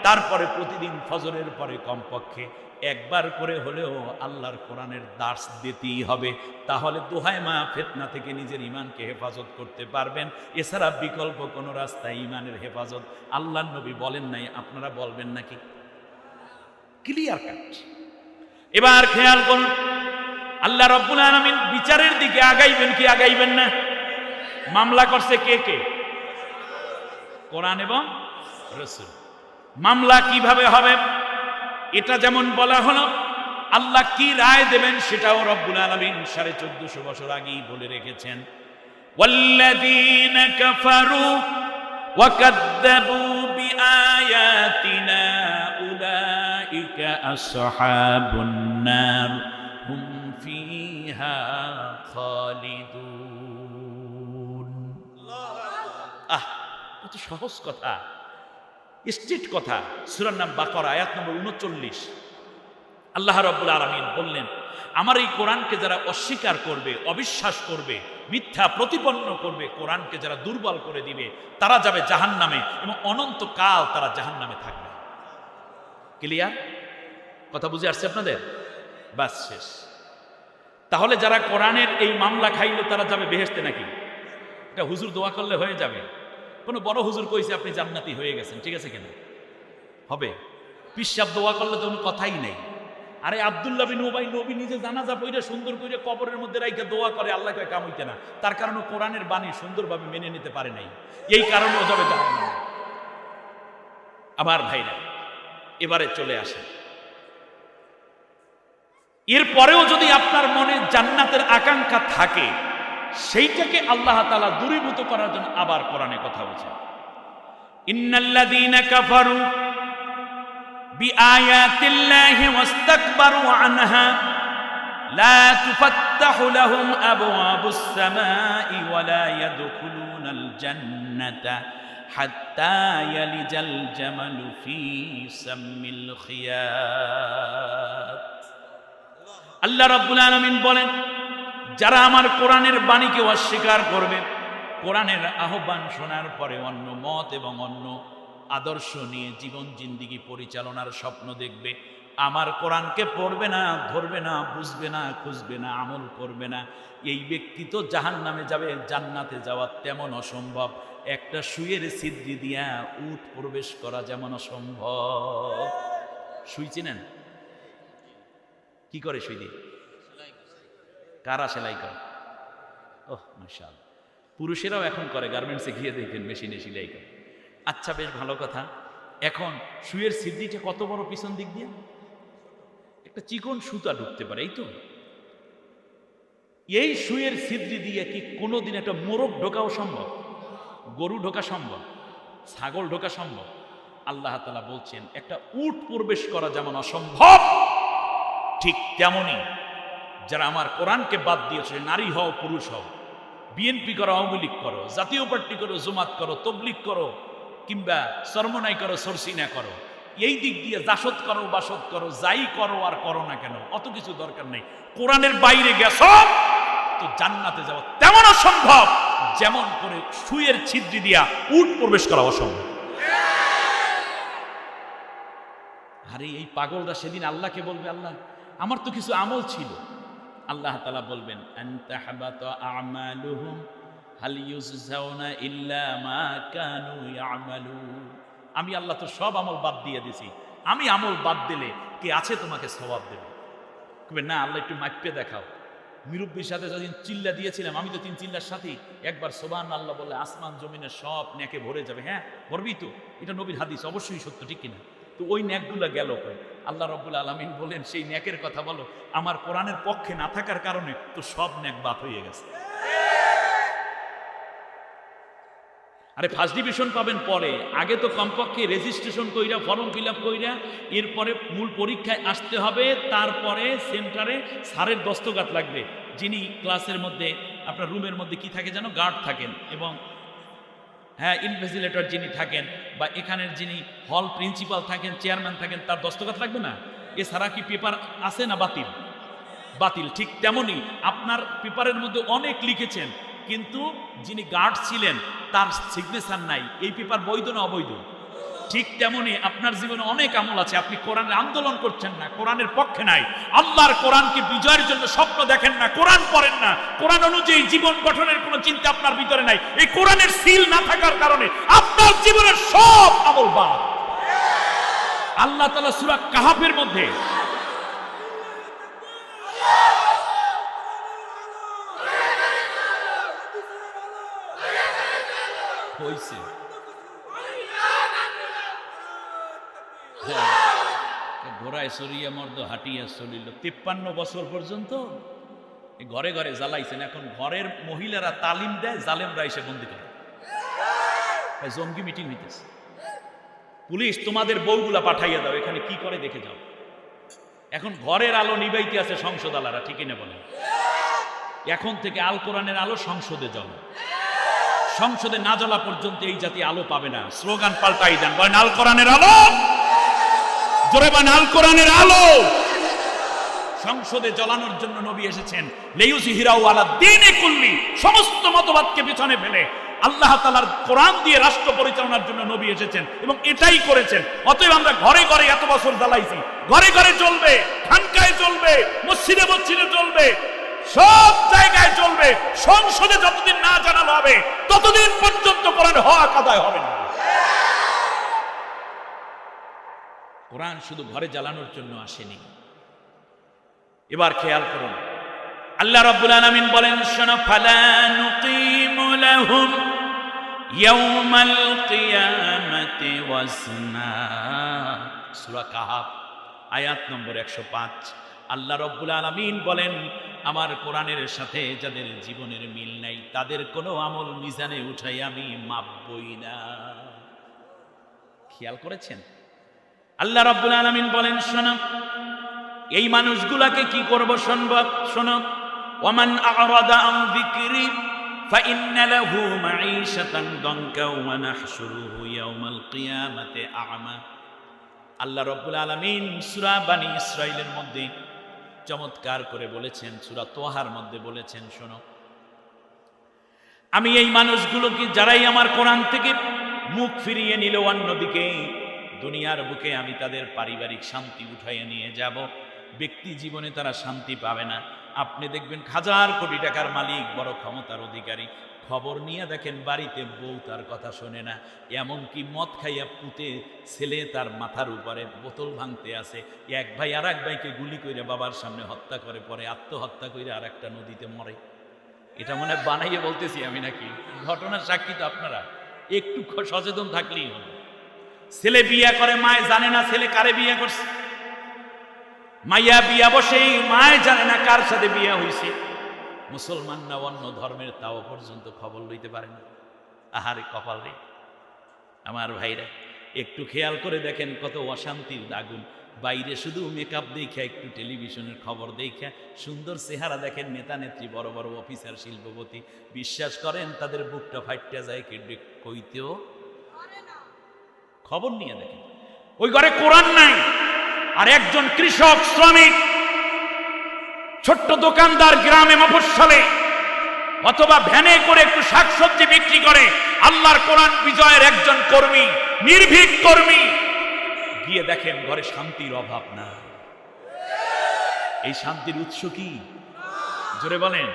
তারপরে প্রতিদিন ফজরের পরে কমপক্ষে একবার করে হলেও আল্লাহর কোরআনের দার্স দিতেই হবে। তাহলে দোহায় মা ফিতনা থেকে নিজের ঈমানকে হেফাজত করতে পারবেন। এছাড়া বিকল্প কোনো রাস্তায় ঈমানের হেফাজত আল্লাহর নবী বলেন নাই, আপনারা বলবেন নাকি? Clear cut. এবার খেয়াল করুন, আল্লাহ রাব্বুল আলামিন বিচারের দিকে আগাইবেন কি আগাইবেন না? মামলা করছে কে কে? কোরআন এবং রাসূল। মামলা কিভাবে হবে এটা যেমন বলা হলো, আল্লাহ কি রায় দেবেন সেটাও রব্বুল আলামিন 1450 বছর আগেই বলে রেখেছেন। ওয়াল্লাযীনা কাফারু ওয়া কাযযাবু বিআয়াতিনা উলাইকা আসহাবুন নার হুম ফিহা খালিদুন। কত সহজ কথা, স্ট্রেট কথা। সূরার নাম বাকারা, আয়াত নম্বর 39। আল্লাহ রাব্বুল আলামিন বললেন, আমার এই কোরআনকে যারা অস্বীকার করবে, অবিশ্বাস করবে, মিথ্যা প্রতিপন্ন করবে, কোরআনকে যারা দুর্বল করে দিবে, তারা যাবে জাহান্নামে এবং অনন্তকাল তারা জাহান্নামে থাকবে। ক্লিয়ার কথা বুঝে আসছে আপনাদের? বাস শেষ। তাহলে যারা কোরআনের এই মামলা খাইলো তারা যাবে বেহেশতে নাকি? এটা হুজুর দোয়া করলে হয়ে যাবে? কোনো বড় হুজুর কইছে আপনি জান্নাতি হয়ে গেছেন, ঠিক আছে কিনা? হবে? পিসাব দোয়া করলে তো কোনো কথাই নেই। আরে আব্দুল্লাহ বিন উবাই নবী নিজে জানাজা পড়ে সুন্দর করে কবরের মধ্যে রাইখা দোয়া করে, আল্লাহকে কাম হইতে না। তার কারণে কোরআনের বাণী সুন্দরভাবে মেনে নিতে পারে নাই, এই কারণেও যাবে জাহান্নামে। আমার ভাইরা, এবারে চলে আসে, এরপরেও যদি আপনার মনে জান্নাতের আকাঙ্ক্ষা থাকে, সেইটাকে আল্লাহ তাআলা দূরীভূত করার জন্য আবার কোরআনে কথা বলছে, ইন্নাল্লাযীনা কাফারু বিআয়াতিল্লাহি ওয়াস্তাকবারু আনহা লা তুফাত্তাহু লাহুম আবওয়াবুস সামাই ওয়া লা ইয়াদখুলুনাল জান্নাতা হাত্তা ইয়ালিজাল জামালু ফি সাম্মিল খিয়াত। আল্লাহ রাব্বুল আলামিন বলেন, যারা আমার কোরআনের বাণীকে অস্বীকার করবে, কোরআনের আহ্বান শোনার পরে অন্য মত এবং অন্য আদর্শ নিয়ে জীবন জিন্দিগি পরিচালনার স্বপ্ন দেখবে, আমার কোরআনকে পড়বে না, ধরবে না, বুঝবে না, খুঁজবে না, আমল করবে না, এই ব্যক্তি তো জাহান্নামে যাবে। জান্নাতে যাওয়া তেমন অসম্ভব, একটা সুইয়ের ছিদ্রি দিয়া উট প্রবেশ করা যেমন অসম্ভব। সুই চিনেন? কি করে সুই দিয়ে? কারা সেলাই করে? ওহ মাশাআল্লাহ, পুরুষেরাও এখন করে, গার্মেন্টসে গিয়ে দেখেন মেশিনে সেলাই করে। আচ্ছা, বেশ ভালো কথা। এখন সুইয়ের ছিদ্রিটা কত বড়, পিছন দিক দিয়ে একটা চিকন সুতা ঢুকতে পারে, এই তো। এই সুইয়ের ছিদ্রি দিয়ে কি কোনোদিন একটা মোরগ ঢোকাও সম্ভব? গরু ঢোকা সম্ভব? ছাগল ঢোকা সম্ভব? আল্লাহ তাআলা বলছেন, একটা উট প্রবেশ করা যেমন অসম্ভব, ঠিক তেমনি যারা আমার কোরআনকে বাদ দিয়েছে, নারী হও পুরুষ হও, বিএনপি করো, আওয়ামী লীগ করো, জাতীয় পার্টি করো, জমাত করো, তবলিগ করো, কিংবা সরমনাই করো, সরসিনা করো, এই দিক দিয়ে জাসদ করো, বাসদ করো, যাই করো আর করো না কেন, অত কিছু দরকার নেই। কোরআনের বাইরে গেছো তো জান্নাতে যাওয়া তেমন অসম্ভব যেমন করে সুইয়ের ছিদ্রি দিয়া উট প্রবেশ করা অসম্ভব। আরে এই পাগলরা সেদিন আল্লাহকে বলবে, আল্লাহ আমার তো কিছু আমল ছিল। আল্লাহ তাআলা বলবেন, আনতা হাবাতা আমালুহুম হাল ইউজজাউনা ইল্লা মা কানু ইয়ামালুন। আমি আল্লাহ তো সব আমল বাদ দিয়ে দিছি, আমি আমল বাদ দিলে কে আছে তোমাকে সওয়াব দেবে? কবে না, আল্লাহ একটু মাইপে দেখাও। মুরব্বির সাথে যখন চিল্লা দিয়েছিলাম, আমি তো 3 চিল্লার সাথেই একবার সুবহানাল্লাহ বলে আসমান জমিনের সব নেকে ভরে যাবে। হ্যাঁ ভরবি তো, এটা নবীর হাদিস, অবশ্যই সত্য, ঠিক কিনা? তো ওই ন্যাকগুলো গেল কই? আল্লাহ রাব্বুল আলামিন বলেন, সেই ন্যাকের কথা বলো, আমার কোরআনের পক্ষে না থাকার কারণে তো সব ন্যাক বাদ হয়ে গেছে। আরে ফার্স্ট ডিভিশন পাবেন পরে, আগে তো কমপক্ষে রেজিস্ট্রেশন কইরা, ফর্ম ফিল আপ কইরা, এরপরে মূল পরীক্ষায় আসতে হবে, তারপরে সেন্টারে স্যারের দস্তখত লাগবে যিনি ক্লাসের মধ্যে আপনার রুমের মধ্যে কি থাকে যেন গার্ড থাকেন, এবং হ্যাঁ ইনভেস্টিগেটর যিনি থাকেন বা এখানের যিনি হল প্রিন্সিপাল থাকেন, চেয়ারম্যান থাকেন, তার দস্তখত লাগবে না? এছাড়া কি পেপার আছে না বাতিল? বাতিল। ঠিক তেমনি আপনার পেপারের মধ্যে অনেক লিখেছেন, কিন্তু যিনি গার্ড ছিলেন তার সিগনেচার নাই, এই পেপার বৈধ না অবৈধ? ঠিক তেমনি আপনার জীবনে অনেক আমল আছে, আপনি কোরআনের আন্দোলন করছেন না, কোরআনের পক্ষে নাই, আল্লাহর কোরআনকে বিজয়ের জন্য স্বপ্ন দেখেন না, কোরআন পড়েন না, কোরআন অনুযায়ী জীবন গঠনের কোনো চিন্তা আপনার ভিতরে নাই, এই কোরআনের সিল না থাকার কারণে আপনার জীবনের সব আমল বাদ। আল্লাহ তাআলা সূরা কাহাফের মধ্যে হইছে ঘোড়ায় চড়িয়া মর্দ হাঁটিয়া চলিল, 53 বছর পর্যন্ত ঘরে ঘরে জ্বালাইছেন। এখন ঘরের মহিলারা তালিম দেয়, জালেমরা এসে বন্দি করে। জঙ্গি মিটিং হইতেছে, পুলিশ তোমাদের বউগুলা পাঠাইয়া দাও, এখানে কি করে দেখে যাও। এখন ঘরের আলো নিবাইতে আছে সংসদ আলারা, ঠিকই না বলেন? এখন থেকে আল কোরআনের আলো সংসদে জ্বলে, সংসদে না জ্বলা পর্যন্ত এই জাতি আলো পাবে না। স্লোগান পাল্টাই দেন, বলেন আল কোরআনের আলো, জোরে বলেন আল কোরআনের আলো। সংসদে জ্বলানোর জন্য নবী এসেছেন, লিইউযহিরাহু আলা দ্বীনি কুল্লি, সমস্ত মতবাদকে পিছনে ফেলে আল্লাহ তাআলার কোরআন দিয়ে রাষ্ট্র পরিচালনার জন্য নবী এসেছেন এবং এটাই করেছেন। অতএব আমরা ঘরে ঘরে এত বছর জ্বালাইছি, ঘরে ঘরে চলবে, খানকায় চলবে, মসজিদে মসজিদে চলবে, সব জায়গায় চলবে। সংসদে যতদিন না জানানো হবে ততদিন পর্যন্ত কোরআন হক আদায় হবে না। কোরআন শুধু ঘরে জ্বালানোর জন্য আসেনি। এবার খেয়াল করুন, আল্লাহ রাব্বুল আলামিন বলেন, শোনো, ফালা নুকিমু লাহুম ইয়াউমাল কিয়ামাতি ওয়াজনা। সূরা কাহাফ আয়াত নম্বর 105। আল্লাহ রাব্বুল আলামিন বলেন, আমার কোরআনের সাথে যাদের জীবনের মিল নাই তাদের কোনো আমল মিজানে উঠাই আমি মাপবই না। খেয়াল করেছেন? আল্লাহ রাব্বুল আলামিন বলেন, শোনো, এই মানুষগুলাকে কি করব শুনব, শোনো, ওয়ামান আ'রাদা আন যিকরি ফাইন্না লাহু মাঈশাতান দানকা ওয়া নাহশুরুহু ইয়াওমাল কিয়ামাতি আ'মা। আল্লাহ রাব্বুল আলামিন সূরা বনী ইসরাঈলের মধ্যে চমৎকার করে বলেছেন, সূরা তোহার মধ্যে বলেছেন, শোনো, আমি এই মানুষগুলোকে যারাই আমার কোরআন থেকে মুখ ফিরিয়ে নিল অন্যদিকে, দুনিয়ার বুকে আমি তাদের পারিবারিক শান্তি উঠাইয়ে নিয়ে যাব। ব্যক্তি জীবনে তারা শান্তি পাবে না। আপনি দেখবেন হাজার কোটি টাকার মালিক, বড় ক্ষমতার অধিকারী, খবর নিয়ে দেখেন বাড়িতে বউ তার কথা শোনে না, এমনকি মদ খাইয়া পুঁতে ছেলে তার মাথার উপরে বোতল ভাঙতে আসে, এক ভাই আর এক ভাইকে গুলি করে বাবার সামনে হত্যা করে, পরে আত্মহত্যা করে আর একটা নদীতে মরে। এটা মনে বানাইয়ে বলতেছি আমি নাকি, ঘটনার সাক্ষী তো আপনারা, একটু সচেতন থাকলেই হলো। ছেলে বিয়া করে, মায় জানে না ছেলে কারে বিয়া করছে, মাইয়া বিয়া বসে, মায় জানে না কার সাথে বিয়া হয়েছে। মুসলমান না অন্য ধর্মের তাও পর্যন্ত খবর লইতে পারে না। আহারে কপাল রে আমার ভাইরা, একটু খেয়াল করে দেখেন কত অশান্তির আগুন। বাইরে শুধু মেকআপ দেখা, একটু টেলিভিশনের খবর দেখা সুন্দর চেহারা দেখেন নেতা নেত্রী, বড় বড় অফিসার, শিল্পপতি, বিশ্বাস করেন তাদের বুকটা ফাইটটা যায়, কইতেও খবর নিয়ে দেখেন ওই ঘরে কোরআন নাই, আর একজন কৃষক, শ্রমিক, ছোট্ট দোকানদার গ্রামে মফস্বলে অথবা ভ্যানে করে একটু শাকসবজি বিক্রি করে, আল্লাহর কোরআন বিজয়ের একজন কর্মী, নির্ভীক কর্মী, গিয়ে দেখেন ঘরে শান্তির অভাব না। এই শান্তির উৎস কি? জোরে বলেন।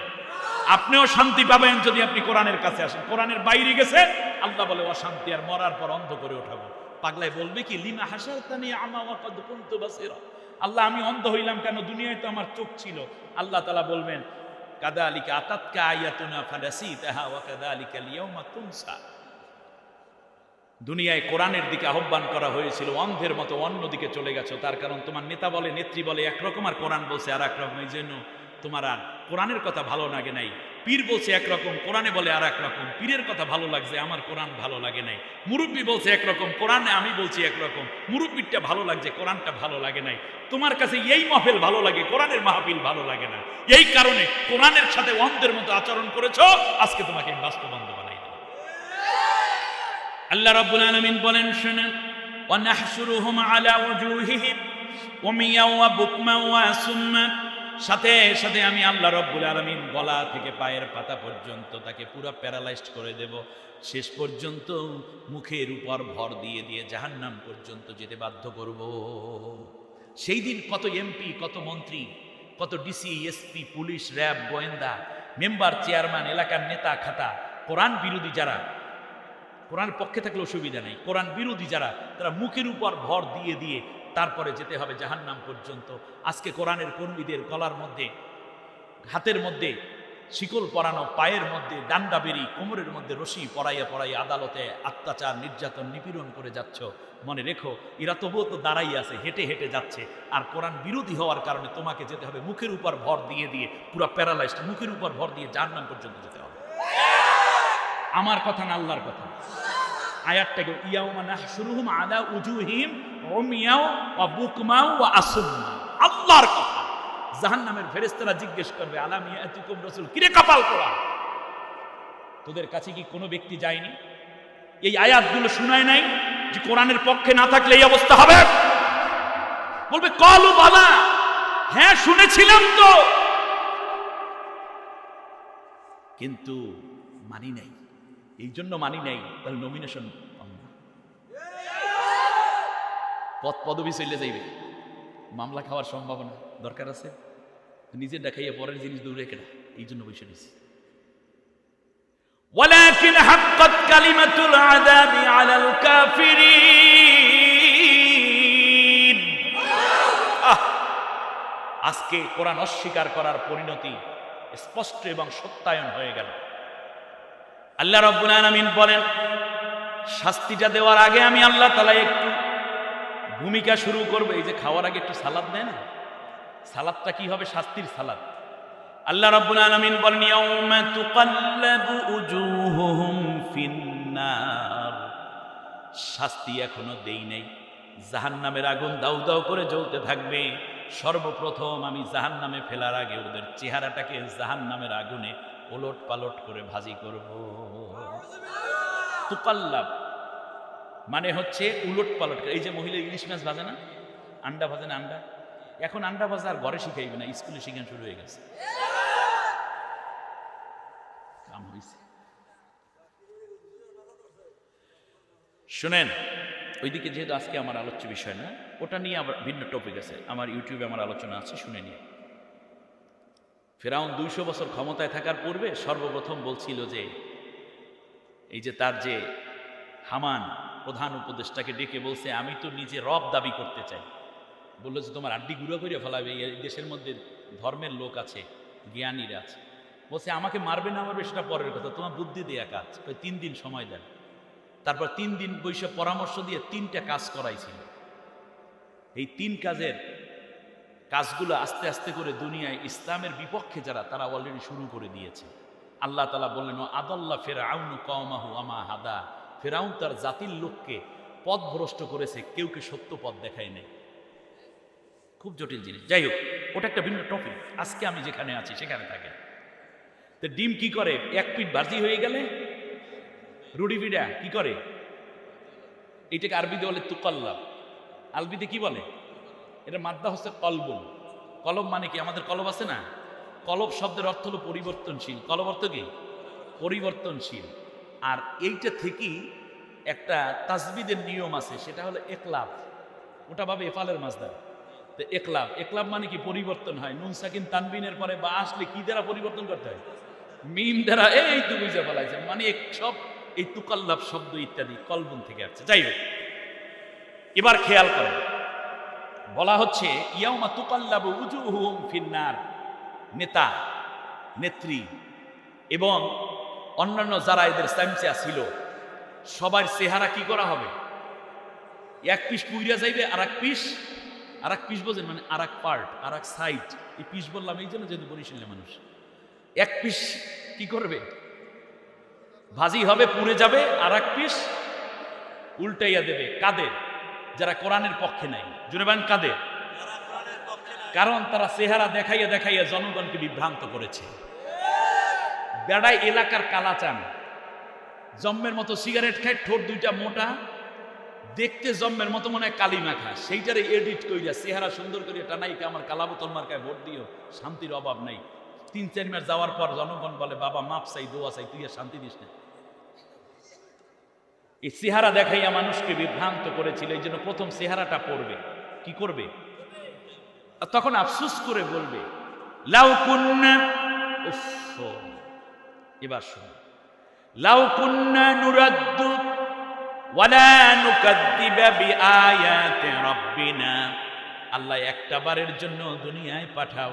আপনিও শান্তি পাবেন যদি আপনি কোরআনের কাছে আসেন। কোরআনের বাইরে গেছে, আল্লাহ বলে অশান্তি, আর মরার পর অন্ধ করে ওঠাবো। পাগলায় বলবে কি, লিমা হাসারতানি আমা ওয়া কাদ কুনতু বাসীরা, আল্লাহ আমি অন্ধ হইলাম কেন, দুনিয়ায় তো আমার চোখ ছিল। আল্লাহ তাআলা বলবেন, কাযালিকা আতাতকা আয়াতুনা ফানাসিতাহা ওয়া কাযালিকা আল-ইয়াওমা তুনসা। দুনিয়ায় কোরআনের দিকে আহ্বান করা হয়েছিল, অন্ধের মতো অন্যদিকে চলে গেছো, তার কারণ তোমার নেতা বলে, নেত্রী বলে একরকম, আর কোরআন বলছে আর একরকম। এই জন্য তোমার আর কোরআনের কথা ভালো লাগে নাই, পীর বলছে একরকম, কোরআনে বলে আর একরকম। পীরের কথা ভালো লাগছে, আমার কোরআন ভালো লাগে নাই। মুরব্বী বলছে একরকম, কোরআনে আমি বলছি একরকম। মুরব্বীরটা ভালো লাগছে, কোরআনটা ভালো লাগে নাই। তোমার কাছে এই মাহফিল ভালো লাগে, কোরআনের মাহফিল ভালো লাগে না। এই কারণে কোরআনের সাথে অন্ধের মতো আচরণ করেছো, আজকে তোমাকে বাস্তবান্ধ বানাই দেব। আল্লাহ রাব্বুল আলামিন বলেন, শুনেন, ওয়া নাহশুরুহুম আলা ওয়াজুহিহিম উমিয়া ওয়া বুকমা ওয়া সুম্মা, সাথে সাথে আমি আল্লাহ রাব্বুল আলামিন গলা থেকে পায়ের পাতা পর্যন্ত তাকে পুরো প্যারালাইজড করে দেব। শেষ পর্যন্ত মুখের উপর ভর দিয়ে দিয়ে জাহান্নাম পর্যন্ত যেতে বাধ্য করব। সেই দিন কত এমপি, কত মন্ত্রী, কত ডিসি, এসপি, পুলিশ, র্যাব, গোয়েন্দা, মেম্বার, চেয়ারম্যান, এলাকার নেতা খাতা, কোরআন বিরোধী যারা, কোরআন পক্ষে থাকলে অসুবিধা নেই, কোরআন বিরোধী যারা, তারা মুখের উপর ভর দিয়ে দিয়ে তারপরে যেতে হবে জাহান্নাম পর্যন্ত। আজকে কোরআনের কর্মীদের গলার মধ্যে, হাতের মধ্যে শিকল পরানো, পায়ের মধ্যে ডান্ডা বেরি, কোমরের মধ্যে রশি পরাইয়া পরাইয়া আদালতে অত্যাচার, নির্যাতন, নিপীড়ন করে যাচ্ছ। মনে রেখো, এরা তবুও তো দাঁড়াই আছে, হেঁটে হেঁটে যাচ্ছে। আর কোরআন বিরোধী হওয়ার কারণে তোমাকে যেতে হবে মুখের উপর ভর দিয়ে দিয়ে, পুরো প্যারালাইজড, মুখের উপর ভর দিয়ে জাহান্নাম পর্যন্ত যেতে হবে। আমার কথা না, আল্লাহর কথা। আয়াতটাকে ইয়াউমা নাহশুরুহুম আলা উজুহিহিম উমিয়া ওয়া বুকমা ওয়া আসুম্মা, আল্লাহর কথা। জাহান্নামের ফেরেশতারা জিজ্ঞেস করবে, আলাম ইয়াতিকুম রাসূল, কিরে কপাল পোড়া, তোদের কাছে কি কোনো ব্যক্তি যায়নি? এই আয়াতগুলো শোনায় নাই যে কোরআনের পক্ষে না থাকলে এই অবস্থা হবে? বলবে কলু বালা, হ্যাঁ শুনেছিলাম তো, কিন্তু মানি নাই। এই জন্য মানি নাই, তাহলে নমিনেশন পাব না, পদ পদবি চলে যাইবে, মামলা খাওয়ার সম্ভাবনা দরকার আছে। নিজের দেখাইয়া পরের জিনিস দৌড়ে কেনা, এই জন্য বসে নিছি। ওয়ালাকিন হাক্কাত কালিমাতুল আযাবি আলাল কাফিরিন। আজকে কোরআন অস্বীকার করার পরিণতি স্পষ্ট এবং সত্যায়ন হয়ে গেল। আল্লাহ রাব্বুল আলামিন বলেন, শাস্তিটা দেওয়ার আগে আমি আল্লাহ তাআলা একটু ভূমিকা শুরু করব। এই যে খাওয়ার আগে একটু সালাদ দেয় না, সালাদটা কি হবে? শাস্তির সালাদ। আল্লাহ রাব্বুল আলামিন বলেন, ইয়াউমা তুকাল্লাবু উজুহুহুম ফিন্নার। শাস্তি এখনো দেই নাই, জাহান্নামের আগুন দাউ দাউ করে জ্বলতে থাকবে। সর্বপ্রথম আমি জাহান্নামে ফেলার আগে ওদের চেহারাটাকে জাহান্নামের আগুনে ওলট পালট করে ভাজি করব। তুকাল্লাব মানে হচ্ছে উলট পালট। এই যে মহিলা ইলিশ মাছ ভাজে না, আন্ডা ভাজে না, আন্ডা, এখন আন্ডা ভাজা আর ঘরে শিখাইবে না, স্কুলে শিখানো শুরু হয়ে গেছে। কাম হয়েছে। শুনেন, ওইদিকে যেহেতু আজকে আমার আলোচ্য বিষয় না, ওটা নিয়ে আবার ভিন্ন টপিক আছে, আমার ইউটিউবে আমার আলোচনা আছে, শুনে নিয়ে। ফেরাউন 200 বছর ক্ষমতায় থাকার পূর্বে সর্বপ্রথম বলছিল যে, এই যে তার যে হামান প্রধান উপদেষ্টাকে ডেকে বলছে, আমি তো নিজে রব দাবি করতে চাই। বললো যে তোমার আড্ডি গুঁড়ো করে ফেলাবে, এই দেশের মধ্যে ধর্মের লোক আছে, জ্ঞানীরা আছে। বলছে আমাকে মারবে না মারবে সেটা পরের কথা, তোমার বুদ্ধি দেয়া কাজ। 3 দিন সময় দেন। তারপর 3 দিন বৈশাখ পরামর্শ দিয়ে 3টা কাজ করাইছিল। এই 3 কাজের কাজগুলো আস্তে আস্তে করে দুনিয়ায় ইসলামের বিপক্ষে যারা, তারা অলরেডি শুরু করে দিয়েছে। আল্লাহ তাআলা বললেন, আদাল্লা ফিরআউন কওমাহু আমা হাদা। ফিরআউন তার জাতির লোককে পথভ্রষ্ট করেছে, কেউকে সত্য পথ দেখায় নাই। খুব জটিল জিনিস। যাই হোক, ওটা একটা ভিন্ন টপিক। আজকে আমি যেখানে আছি সেখানে থাকে। তো ডিম কি করে? 1 পিঠ ভাজি হয়ে গেলে রুটি পিঠা কি করে? এটাকে আরবিতে বলে তুকাল্লাব। আরবিতে কি বলে? এটা মাদ্দা হচ্ছে কলবুল। কলব মানে কি? আমাদের কলব আছে না, কলব শব্দের অর্থ হলো পরিবর্তনশীল। কলব অর্থ কি? পরিবর্তনশীল। আর এইটা থেকেই একটা তাসবিদের নিয়ম আছে, সেটা হলো একলাব। ওটা ভাবে এফালের মাসদার। তো একলাব, একলাব মানে কি? পরিবর্তন হয়। নুন সাকিন তানবিনের পরে বা আসলে কি দ্বারা পরিবর্তন করতে হয়? মিম দ্বারা। এই তো বুঝে ফেলাইছেন, মানে সব এই তুকাল্লাব শব্দ ইত্যাদি কলবুন থেকে আসছে। যাই হোক, এবার খেয়াল করেন, বলা হচ্ছে ইয়াউমা তুকাল্লাবু উজুহুহুম ফিন্নার। নেতা, নেত্রী এবং অন্যান্য যারা এদের সামসা ছিল, সবার চেহারা কি করা হবে? 1 পিস পুইরা যাইবে, আর এক পিস বোঝেন, মানে আর এক পার্ট, আর এক সাইড। এই পিস বললাম এই জন্য, যেহেতু বরিশালের মানুষ। 1 পিস কি করবে? ভাজি হবে, পুড়ে যাবে, আর এক পিস উল্টাইয়া দেবে। কাদের? যারা কোরআনের পক্ষে নাই। জুড়ে বান কাদের? কারণ তারা চেহারা দেখাইয়া দেখাইয়া জনগণকে বিভ্রান্ত করেছে। বেড়াই এলাকার কালাচান, জম্মের মতো সিগারেট খায়, ঠোঁট দুইটা মোটা, দেখতে জম্মের মতো মনে হয় কালি মাখা, সেইটারে এডিট কইরা চেহারা সুন্দর করে টানাইকে আমার কালা বোতল মার্কায় ভোট দিও, শান্তির অভাব নাই। 3-4 মাস যাওয়ার পর জনগণ বলে বাবা মাপ চাই, দোয়া চাই, তুই আর শান্তি দিস না। এই চেহারা দেখাইয়া মানুষকে বিভ্রান্ত করেছিল। এই জন্য প্রথম চেহারাটা পড়বে, কি করবে? তখন আফসোস করে বলবে লাউ কুন্না, উফ, এবার শুনুন, লাউ কুন্না নুরাদ্দু ওয়ালা নুকাদ্দিবা বিআয়াতি রাব্বিনা। আল্লাহ একটা বারের জন্য দুনিয়ায় পাঠাও,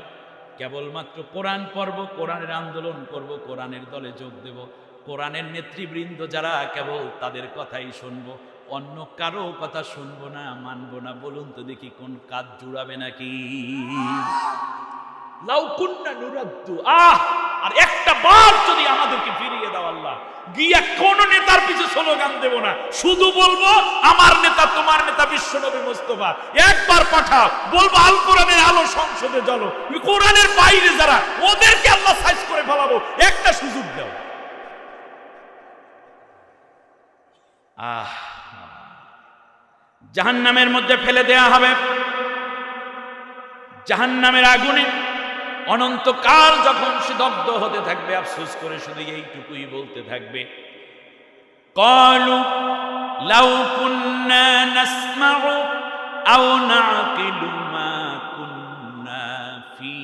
কেবলমাত্র কোরআন পড়ব, কোরআনের আন্দোলন করব, কোরআনের দলে যোগ দেব, কোরআনের নেতৃবৃন্দ যারা কেবল তাদের কথাই শুনবো, অন্য কারো কথা শুনবো না, মানবো না। বলুন তো দেখি কোন কাজ জুড়াবে নাকি? লাউ কুন্না নুরাদ্দু, আর একটা বার যদি আমাদেরকে ফিরিয়ে দাও আল্লাহ, গিয়া কোন নেতার পিছে স্লোগান দেব না, শুধু বলবো আমার নেতা, তোমার নেতা বিশ্বনবী মুস্তাফা, একবার পাঠাও। বলবো আল কোরআনের আলো সংসদে জ্বলো, কোরআনের বাইরে যারা, ওদেরকে আল্লাহ সাইজ করে ফেলাবো, একটা সুযোগ দাও। জাহান্নামের মধ্যে ফেলে দেয়া হবে, জাহান্নামের আগুনে অনন্তকাল যখন সে দগ্ধ হতে থাকবে, আফসোস করে শুধু এইটুকুই বলতে থাকবে, ক্বালু লাউ কুন্না নাসমাউ আও নাকিলু মা কুন্না ফি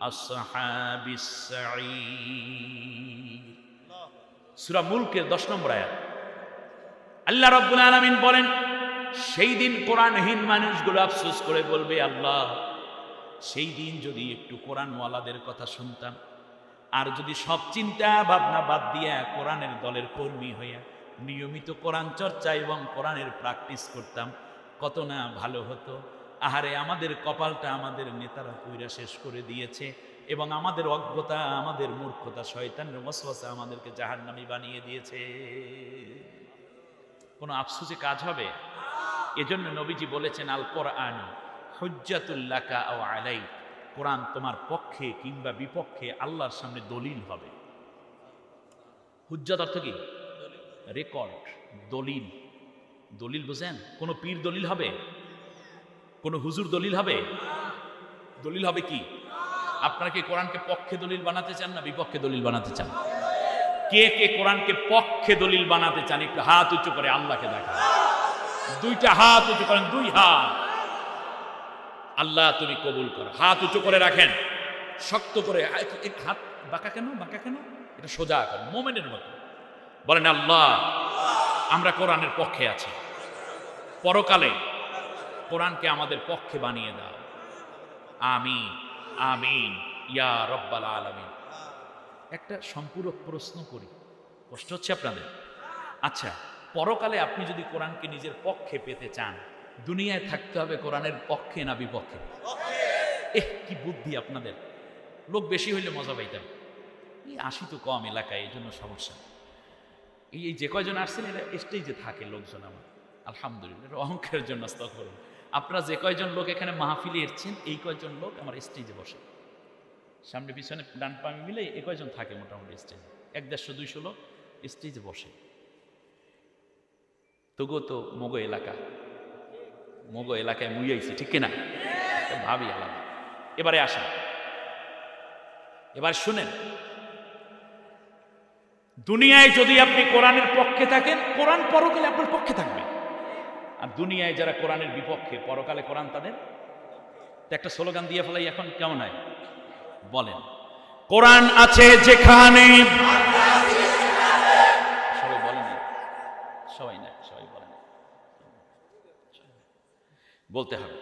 আসহাবিস সাঈর। সূরা মুলকের 10 নম্বর আয়াত। আল্লাহ রাব্বুল আলামিন বলেন, সেই দিন কোরআনহীন মানুষগুলো আফসোস করে বলবে, আল্লাহ সেই দিন যদি একটু কোরআনওয়ালাদের কথা শুনতাম, আর যদি সব চিন্তা ভাবনা বাদ দিয়া কোরআনের দলের কর্মী হইয়া নিয়মিত কোরআন চর্চা এবং কোরআনের প্র্যাকটিস করতাম, কত না ভালো হতো। আহারে আমাদের কপালটা আমাদের নেতারা পুইরা শেষ করে দিয়েছে, এবং আমাদের অজ্ঞতা, আমাদের মূর্খতা, শয়তানের ওয়াসওয়াসা আমাদেরকে জাহান্নামী বানিয়ে দিয়েছে। কোনো আফসোসে কাজ হবে? এজন্য নবীজি বলেছেন, আল কোরআন হুজ্জাতুল লাকা আও আলাইক, কোরআন তোমার পক্ষে কিংবা বিপক্ষে আল্লাহর সামনে দলিল হবে। হুজ্জাত অর্থ কি? রেকর্ড, দলিল। দলিল বুঝেন? কোন পীর দলিল হবে? কোন হুজুর দলিল হবে? দলিল হবে কি? আপনারা কি কোরআনকে পক্ষে দলিল বানাতে চান না বিপক্ষে দলিল বানাতে চান? কে কে কোরআনকে পক্ষে দলিল বানাতে চান? একটু হাত উঁচু করে আল্লাহকে দেখা। দুইটা হাত উঁচু করেন, 2 হাত। আল্লাহ তুমি কবুল করো। হাত উঁচু করে রাখেন, শক্ত করে। হাত বাঁকা কেন? বাঁকা কেন? এটা সোজা করেন, মোমেনের মতো। বলেন, আল্লাহ আমরা কোরআনের পক্ষে আছি, পরকালে কোরআনকে আমাদের পক্ষে বানিয়ে দাও। আমিন আমিন ইয়া রব্বাল আলামিন। একটা সম্পূরক প্রশ্ন করি, কষ্ট হচ্ছে আপনাদের? আচ্ছা, পরকালে আপনি যদি কোরআনকে নিজের পক্ষে পেতে চান, দুনিয়ায় থাকতে হবে কোরআনের পক্ষে না বিপক্ষে? কি বুদ্ধি আপনাদের! লোক বেশি হইলে মজা পাইতাম। এই 80 তো কম এলাকায়, এই জন্য সমস্যা। এই যে কয়জন আসছেন এরা স্টেজে থাকে লোকজন, আমার আলহামদুলিল্লাহ, অহংকারের জন্য আস্তাগফিরুল্লাহ। আপনারা যে কয়জন লোক এখানে মাহফিলে এসেছেন, এই কয়জন লোক আমার স্টেজে বসে, সামনে পিছনে ডান পামে মিলে এই কয়জন থাকে মোটামুটি স্টেজে। 150-200 লোক স্টেজে বসে। তবুও তো মগো এলাকায় মুইয়াইছি, ঠিক কিনা? ভাবি আলাদা। এবারে আসেন, এবার শুনেন, দুনিয়ায় যদি আপনি কোরআনের পক্ষে থাকেন, কোরআন পরকালে আপনার পক্ষে থাকবে। আর দুনিয়ায় যারা কোরআনের বিপক্ষে, পরকালে কোরআন তাদের। একটা স্লোগান দিয়ে ফেলাই, এখন কেমন হয় বলেন? কোরআন আছে যেখানে, সবাই বলেন, সবাই না, সবাই বলেন, বলতে হবে।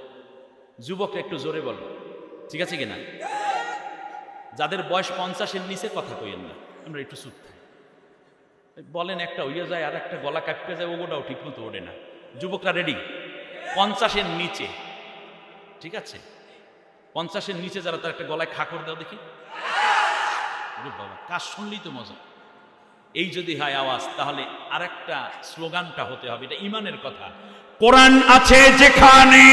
যুবকরা একটু জোরে বলো, ঠিক আছে কিনা? যাদের বয়স 50-এর নিচে কথা কইেন না, আমরা একটু চুপ থাকি। বলেন একটা হইয়া যায়, আর একটা গলা কাটতে যায়, ওটাও ঠিক মতো ওঠে না। যুবকরা রেডি? 50-এর নিচে, ঠিক আছে? 50-এর নিচে যারা, তার একটা গলায় খাকর দাও দেখি। ওরে বাবা, কাজ শুনলেই তো মজা। এই যদি হয় আওয়াজ, তাহলে আরেকটা স্লোগানটা হতে হবে, এটা ইমানের কথা। কোরআন আছে যেখানে,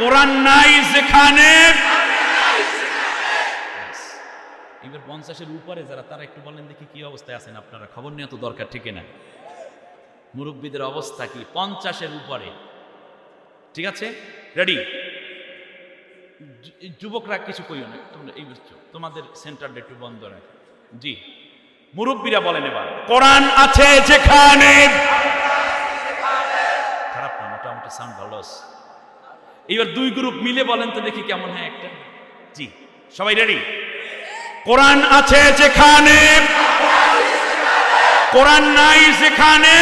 কোরআন নাই যেখানে। এবার 50-এর উপরে যারা, তারা একটু বলেন দেখি কি অবস্থায় আছেন আপনারা, খবর নেওয়া তো দরকার, ঠিক না? মুরব্বীদের অবস্থা কি 50-এর উপরে? ঠিক আছে, রেডি? যুবকরা কিছু কইও না, তোমরা এই তোমাদের সেন্টারটা একটু বন্ধ রাখো। জি, মুরব্বীরা বলেন এবার, কোরআন আছে যেখানে। খারাপ না, মোটামুটি সাউন্ড ভালো আছে। এবার দুই গ্রুপ মিলে বলেন তো দেখি কেমন হয় একটা। জি, সবাই রেডি? কোরআন আছে যেখানে, কোরআন নাই যেখানে।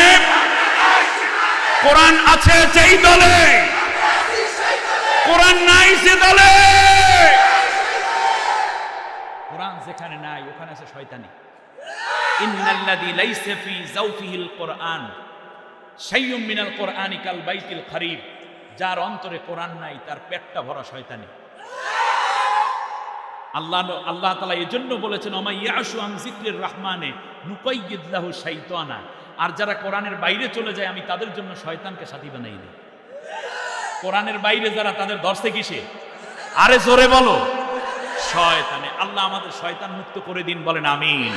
কোরআন আছে যেই দলে, কোরআন নাই সে দলে। কোরআন যেখানে নাই, ওখানে আছে শয়তানি। ইন্নাল্লাযী লাইসা ফী যাওফিহিল কোরআন শাইয়ুম মিনাল কোরআনি কাল বাইতিল খারিব। যার অন্তরে কোরআন নাই, তার পেটটা ভরা শয়তানি। আল্লাহ তাআলা এজন্য বলেছেন, ওমা ইয়াশু আন যিকরির রহমানে নুকাইয়িদ লাহু শাইতানা। আর যারা কোরআনের বাইরে চলে যায়, আমি তাদের জন্য শয়তানকে সাথী বানাই দিই। কোরআনের বাইরে যারা, তাদের ধরছে কিসে? আরে জোরে বলো, শয়তানে। আল্লাহ আমাদের শয়তান মুক্ত করে দিন, বলেন আমিন।